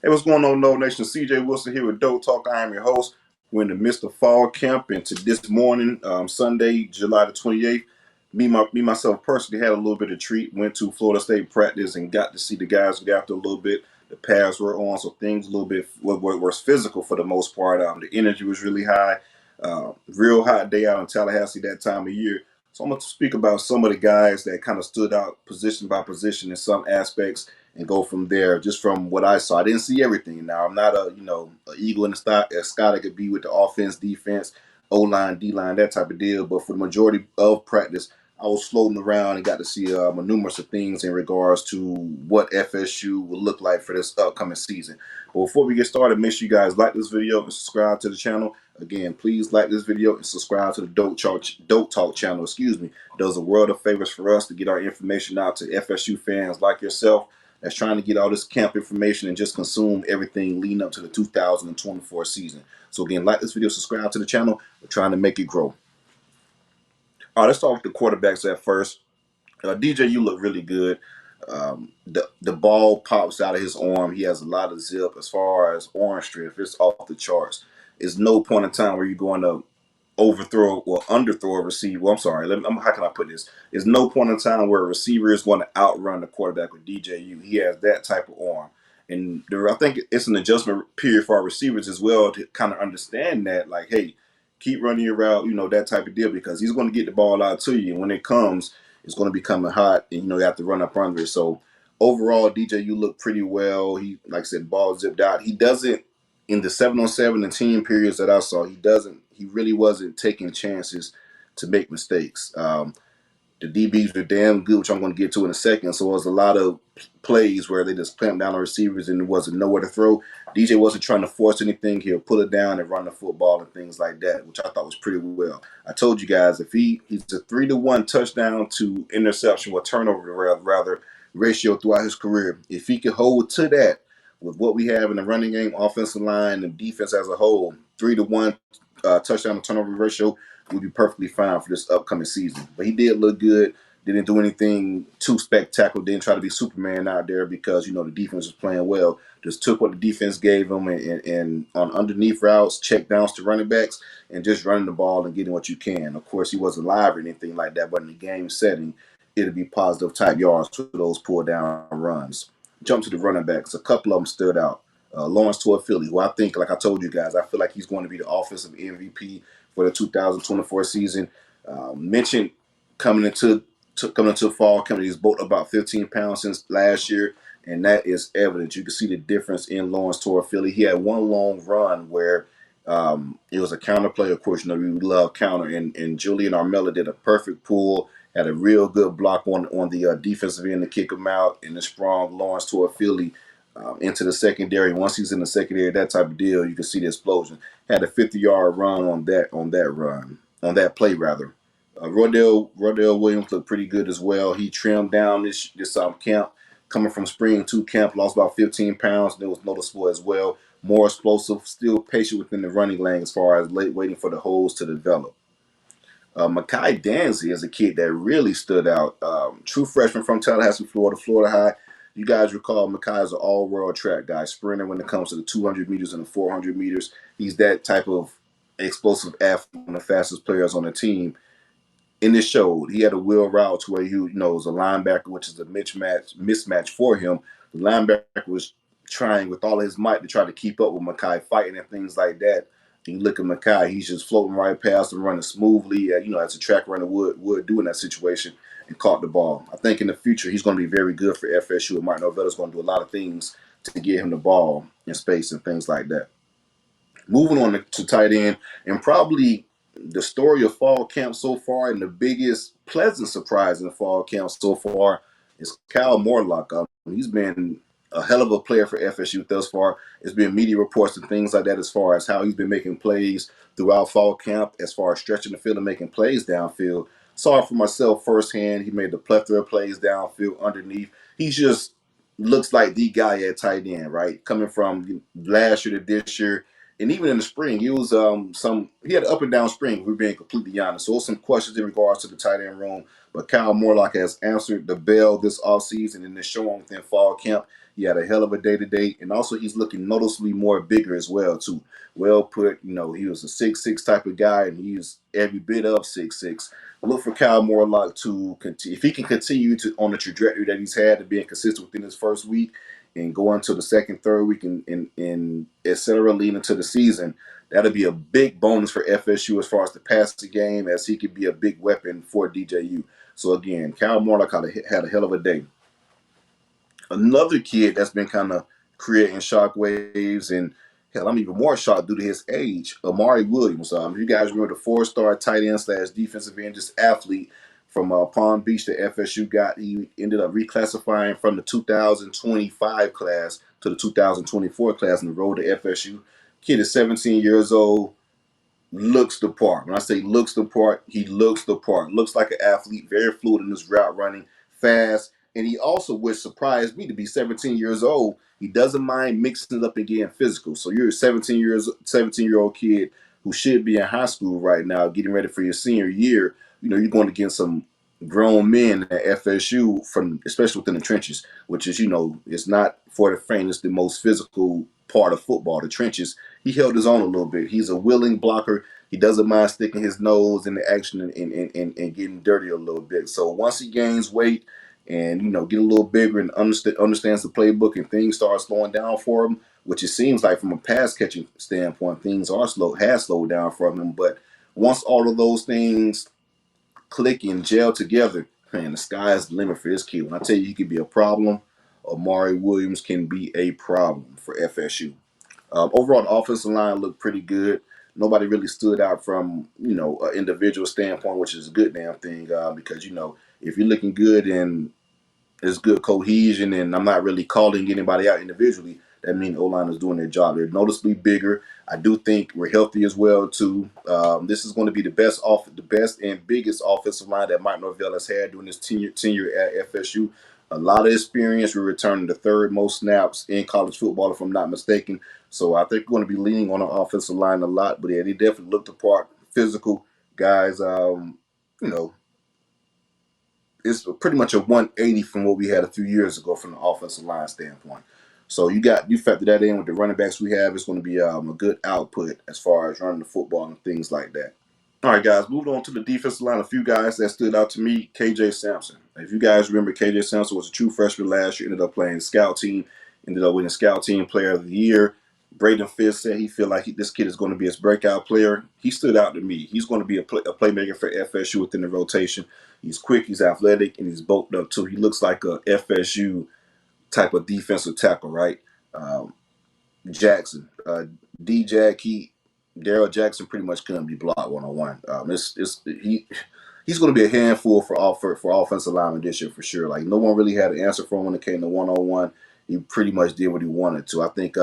Hey, what's going on, No Nation? CJ Wilson here with DoakTalk. I am your host. We're in the midst of fall camp, and to this morning, Sunday, July the 28th, myself personally had a little bit of treat. Went to Florida State practice and got to see the guys get after a little bit. The pads were on, so things a little bit was physical for the most part. The energy was really high. Real hot day out in Tallahassee that time of year. So I'm going to speak about some of the guys that kind of stood out position by position in some aspects and go from there. Just from what I saw, I didn't see everything. Now I'm not a eagle in the sky that could be with the offense, defense, O line, D line, that type of deal. But for the majority of practice, I was floating around and got to see numerous of things in regards to what FSU will look like for this upcoming season. But before we get started, make sure you guys like this video and subscribe to the channel. Again, please like this video and subscribe to the Dope Talk channel. Excuse me. It does a world of favors for us to get our information out to FSU fans like yourself that's trying to get all this camp information and just consume everything leading up to the 2024 season. So again, like this video, subscribe to the channel. We're trying to make it grow. All right, let's start with the quarterbacks at first. DJ, you look really good. The ball pops out of his arm. He has a lot of zip as far as arm strength. It's off the charts. There's no point in time where you're going to overthrow or underthrow a receiver. Well, I'm sorry. How can I put this? There's no point in time where a receiver is going to outrun the quarterback with DJU. He has that type of arm. And I think it's an adjustment period for our receivers as well to kind of understand that, like, hey, keep running your route, that type of deal, because he's going to get the ball out to you. And when it comes, it's going to be coming hot, and, you have to run up under it. So overall, DJ, you look pretty well. He, like I said, ball zipped out. He doesn't, in the 7-on-7 and team periods that I saw, he really wasn't taking chances to make mistakes. The DBs were damn good, which I'm going to get to in a second. So it was a lot of plays where they just clamped down on receivers and there wasn't nowhere to throw. DJ wasn't trying to force anything. He'll pull it down and run the football and things like that, which I thought was pretty well. I told you guys, if he's a 3-to-1 touchdown to interception or turnover rather ratio throughout his career, if he could hold to that with what we have in the running game, offensive line, and defense as a whole, 3-to-1 touchdown to turnover ratio, would be perfectly fine for this upcoming season. But he did look good. Didn't do anything too spectacular. Didn't try to be Superman out there because, the defense was playing well. Just took what the defense gave him and on underneath routes, check downs to running backs, and just running the ball and getting what you can. Of course, he wasn't live or anything like that, but in the game setting, it'll be positive type yards for those pull down runs. Jump to the running backs. A couple of them stood out. Lawrence Philly, who I think, like I told you guys, I feel like he's going to be the offensive MVP for the 2024 season. Mentioned coming into fall camp, he's built about 15 pounds since last year, and that is evident. You can see the difference in Lawrence Philly. He had one long run where it was a counter play. Of course, we love counter, and Julian Armella did a perfect pull, had a real good block on the defensive end to kick him out, and the strong Lawrence Philly into the secondary. Once he's in the secondary, that type of deal, you can see the explosion. Had a 50-yard run on that play rather. Rodell Williams looked pretty good as well. He trimmed down this camp, coming from spring to camp, lost about 15 pounds. And it was noticeable as well. More explosive, still patient within the running lane as far as waiting for the holes to develop. Makai Danzy is a kid that really stood out. True freshman from Tallahassee, Florida High. You guys recall Makai is an all-world track guy, sprinter when it comes to the 200 meters and the 400 meters. He's that type of explosive athlete, one of the fastest players on the team. In this show, he had a wheel route to where he was a linebacker, which is a mismatch for him. The linebacker was trying with all his might to try to keep up with Makai, fighting and things like that. You look at Makai, he's just floating right past him, running smoothly, as a track runner would do in that situation, and caught the ball. I think in the future, he's going to be very good for FSU, and Martin Novella's going to do a lot of things to get him the ball in space and things like that. Moving on to tight end, and probably the story of fall camp so far, and the biggest pleasant surprise in the fall camp so far, is Kyle Morlock. He's been a hell of a player for FSU thus far. There's been media reports and things like that as far as how he's been making plays throughout fall camp, as far as stretching the field and making plays downfield. Saw it for myself firsthand. He made the plethora of plays downfield, underneath. He just looks like the guy at tight end, right? Coming from last year to this year. And even in the spring, he was he had an up and down spring, if we're being completely honest. So some questions in regards to the tight end room. But Kyle Morlock has answered the bell this offseason and is showing within fall camp. He had a hell of a day today, and also he's looking noticeably more bigger as well too. Well put, he was a 6'6" type of guy, and he's every bit of 6'6". Look for Kyle Morlock to continue. If he can continue to on the trajectory that he's had to being consistent within his first week and go into the second, third week, and et cetera, leading into the season, that'll be a big bonus for FSU as far as the passing game, as he could be a big weapon for DJU. So again, Kyle Morlock had a hell of a day. Another kid that's been kind of creating shockwaves, and hell, I'm even more shocked due to his age, Amari Williams. If you guys remember the 4-star tight end / defensive end, just athlete from Palm Beach that FSU got, he ended up reclassifying from the 2025 class to the 2024 class and enrolled to FSU. Kid is 17 years old, looks the part. When I say looks the part, he looks the part. Looks like an athlete, very fluid in his route running, fast. And he also, which surprised me to be 17 years old, he doesn't mind mixing it up and getting physical. So you're a 17-year-old kid who should be in high school right now, getting ready for your senior year. You're going against some grown men at FSU, from especially within the trenches, which is, it's not for the faint. It's the most physical part of football, the trenches. He held his own a little bit. He's a willing blocker. He doesn't mind sticking his nose in the action and getting dirty a little bit. So once he gains weight and get a little bigger and understands the playbook, and things start slowing down for him, which it seems like from a pass catching standpoint, things has slowed down for him. But once all of those things click and gel together, man, the sky is the limit for this kid. When I tell you he could be a problem, Amari Williams can be a problem for FSU. Overall, the offensive line looked pretty good. Nobody really stood out from an individual standpoint, which is a good damn thing, because if you're looking good and there's good cohesion, and I'm not really calling anybody out individually, that means O-line is doing their job. They're noticeably bigger. I do think we're healthy as well too. This is going to be the best and biggest offensive line that Mike Norvell has had during his tenure at FSU. A lot of experience. We're returning the third most snaps in college football, if I'm not mistaken. So I think we're going to be leaning on the offensive line a lot. But yeah, they definitely looked the part. Physical guys. You know, it's pretty much a 180 from what we had a few years ago from the offensive line standpoint. So you factor that in with the running backs we have. It's going to be a good output as far as running the football and things like that. All right, guys, moving on to the defensive line. A few guys that stood out to me. KJ Sampson. If you guys remember, KJ Sampson was a true freshman last year. Ended up playing scout team. Ended up winning scout team player of the year. Braden Fisk said he feel like this kid is going to be his breakout player. He stood out to me. He's going to be a playmaker for FSU within the rotation. He's quick, he's athletic, and he's bulked up too. He looks like a FSU type of defensive tackle, right? Jackson, Daryl Jackson pretty much couldn't be blocked one-on-one. He's going to be a handful for offensive linemen this year for sure. Like, no one really had an answer for him when it came to one-on-one. He pretty much did what he wanted to. I think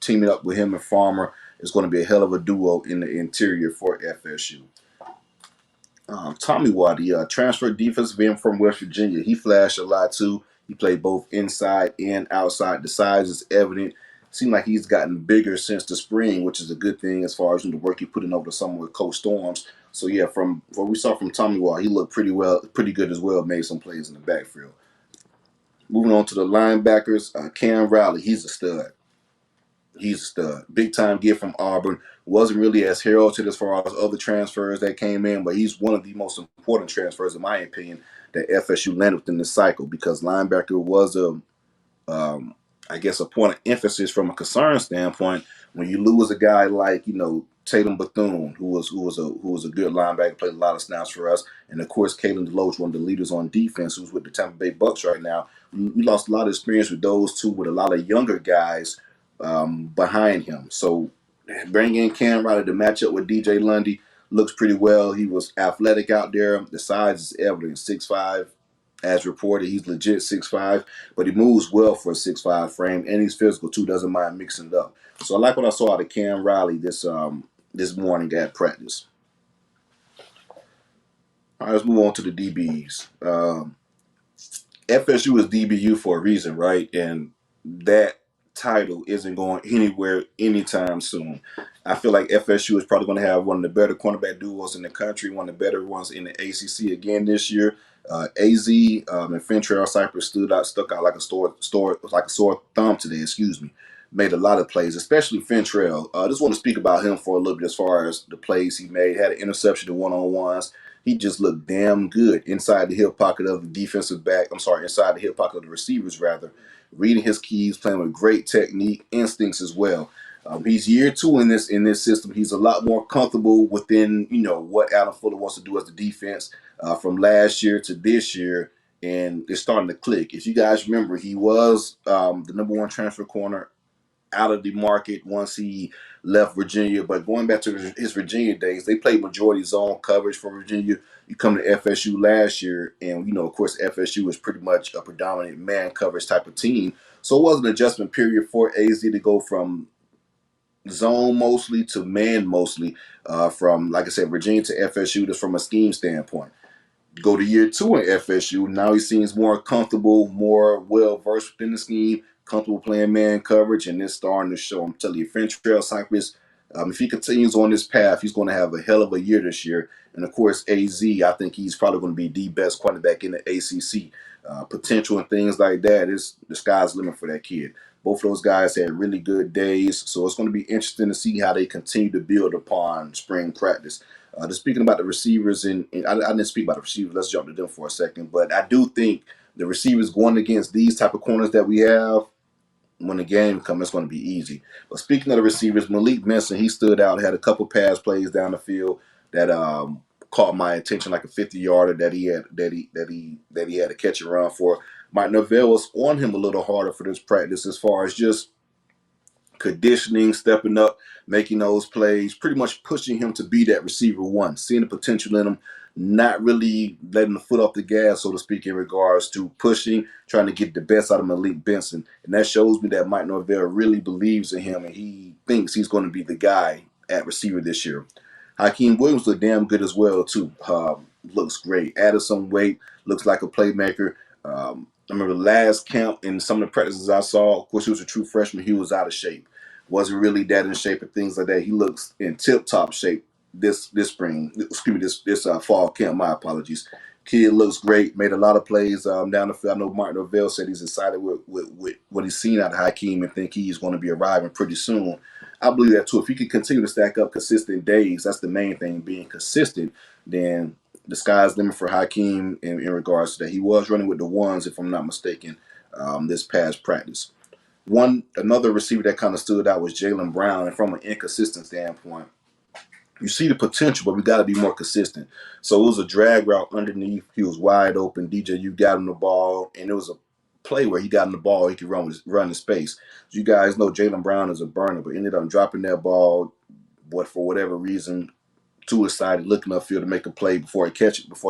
teaming up with him and Farmer is going to be a hell of a duo in the interior for FSU. Tommy Waddy, transfer defensive end from West Virginia. He flashed a lot too. He played both inside and outside. The size is evident. Seemed like he's gotten bigger since the spring, which is a good thing as far as the work he put in over the summer with Coach Storms. So yeah, from what we saw from Tommy Waddy, he looked pretty good as well. Made some plays in the backfield. Moving on to the linebackers, Cam Riley. He's a stud. He's a stud. Big time gift from Auburn. Wasn't really as heralded as far as other transfers that came in, but he's one of the most important transfers, in my opinion, that FSU landed within this cycle, because linebacker was a point of emphasis from a concern standpoint. When you lose a guy like Tatum Bethune, who was a good linebacker, played a lot of snaps for us, and of course Kalen DeLoach, one of the leaders on defense, who's with the Tampa Bay Bucks right now. We lost a lot of experience with those two, with a lot of younger guys behind him. So bringing in Cam Riley to match up with DJ Lundy looks pretty well. He was athletic out there. The size is evident. 6'5", as reported. He's legit 6'5", but he moves well for a 6'5" frame, and he's physical too. Doesn't mind mixing it up. So I like what I saw out of Cam Riley this morning at practice. All right, let's move on to the DBs. FSU is DBU for a reason, right? And that title isn't going anywhere anytime soon. I feel like FSU is probably going to have one of the better cornerback duos in the country, one of the better ones in the ACC again this year. AZ and Fentrell Cypress stuck out like a sore thumb today. Excuse me. Made a lot of plays, especially Fentrell. I just want to speak about him for a little bit as far as the plays he made. Had an interception in one-on-ones. He just looked damn good inside the hip pocket of the defensive back. I'm sorry, inside the hip pocket of the receivers, rather. Reading his keys, playing with great technique, instincts as well. He's year two in this system. He's a lot more comfortable within what Adam Fuller wants to do as the defense from last year to this year, and it's starting to click. If you guys remember, he was the number one transfer corner out of the market once he left Virginia. But going back to his Virginia days, they played majority zone coverage for Virginia. You come to FSU last year, and of course, FSU is pretty much a predominant man coverage type of team. So it was an adjustment period for AZ to go from zone mostly to man mostly, from, like I said, Virginia to FSU, just from a scheme standpoint. Go to year two in FSU. Now he seems more comfortable, more well versed within the scheme, comfortable playing man coverage, and it's starting to show. I'm telling you, Fentrell Cypress, if he continues on this path, he's going to have a hell of a year this year. And of course, AZ, I think he's probably going to be the best quarterback in the ACC. Potential and things like that, is the sky's the limit for that kid. Both of those guys had really good days, so it's going to be interesting to see how they continue to build upon spring practice. Just speaking about the receivers, and I didn't speak about the receivers. Let's jump to them for a second. But I do think the receivers going against these type of corners that we have, when the game comes, it's going to be easy. But speaking of the receivers, Malik Benson, he stood out, had a couple pass plays down the field that caught my attention, like a 50-yarder that he had to catch and run for. Mike Norvell was on him a little harder for this practice as far as just conditioning, stepping up, making those plays, pretty much pushing him to be that receiver one, seeing the potential in him, not really letting the foot off the gas, so to speak, in regards to pushing, trying to get the best out of Malik Benson. And that shows me that Mike Norvell really believes in him, and he thinks he's going to be the guy at receiver this year. Hakeem Williams looked damn good as well, too. Looks great. Added some weight, looks like a playmaker. I remember last camp and some of the practices I saw, of course, he was a true freshman. He was out of shape. Wasn't really that in shape and things like that. He looks in tip-top shape this spring. Excuse me, this fall camp. My apologies. Kid looks great. Made a lot of plays down the field. I know Martin Norvell said he's excited with what he's seen out of Hakeem and think he's going to be arriving pretty soon. I believe that, too. If he can continue to stack up consistent days, that's the main thing, being consistent, then the sky's the limit for Hakeem in regards to that. He was running with the ones, if I'm not mistaken, this past practice. Another receiver that kind of stood out was Jalen Brown, and from an inconsistent standpoint, you see the potential, but we got to be more consistent. So it was a drag route underneath. He was wide open. DJU got him the ball, and it was a play where he got him the ball. He could run in space. As you guys know, Jalen Brown is a burner, but ended up dropping that ball, but for whatever reason, too excited, looking upfield to make a play before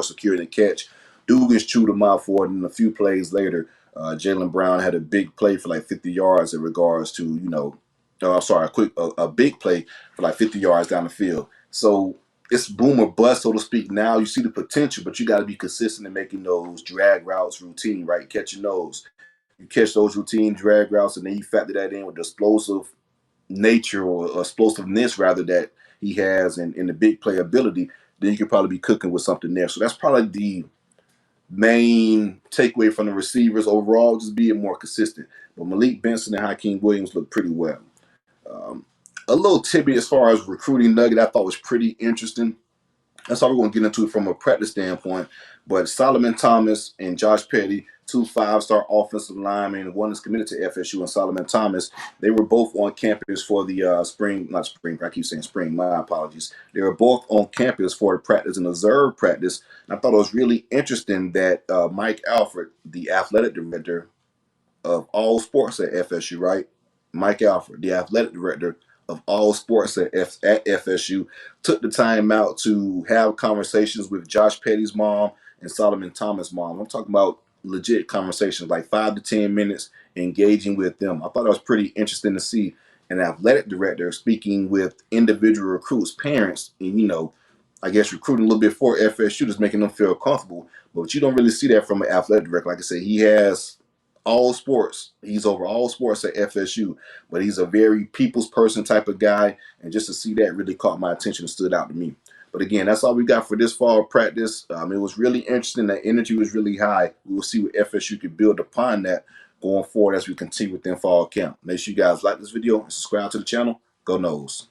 securing the catch. Dugans chewed him out for it, and a few plays later, Jalen Brown had a big play for like 50 yards in regards to, a big play for like 50 yards down the field. So it's boom or bust, so to speak. Now you see the potential, but you got to be consistent in making those drag routes routine, right? Catching those. You catch those routine drag routes, and then you factor that in with the explosive nature or explosiveness, rather, that he has in the big play ability, then you could probably be cooking with something there. So that's probably the main takeaway from the receivers overall, just being more consistent. But Malik Benson and Hakeem Williams look pretty well. A little tidbit as far as recruiting nugget I thought was pretty interesting. That's all we're going to get into it from a practice standpoint. But Solomon Thomas and Josh Petty, two five-star offensive linemen, one is committed to FSU, and Solomon Thomas, they were both on campus for the I keep saying spring, my apologies. They were both on campus for the practice and observed practice. And I thought it was really interesting that Mike Alford, the athletic director of all sports at FSU, right? Mike Alford, the athletic director of all sports at FSU, took the time out to have conversations with Josh Petty's mom and Solomon Thomas' mom. I'm talking about legit conversations, like 5 to 10 minutes, engaging with them. I thought it was pretty interesting to see an athletic director speaking with individual recruits' parents, and I guess recruiting a little bit for FSU, just making them feel comfortable. But you don't really see that from an athletic director. Like I said, he has all sports. He's over all sports at FSU, but he's a very people's person type of guy. And just to see that really caught my attention and stood out to me. But again, that's all we got for this fall practice. It was really interesting. The energy was really high. We will see what FSU could build upon that going forward as we continue within fall camp. Make sure you guys like this video and subscribe to the channel. Go Noles.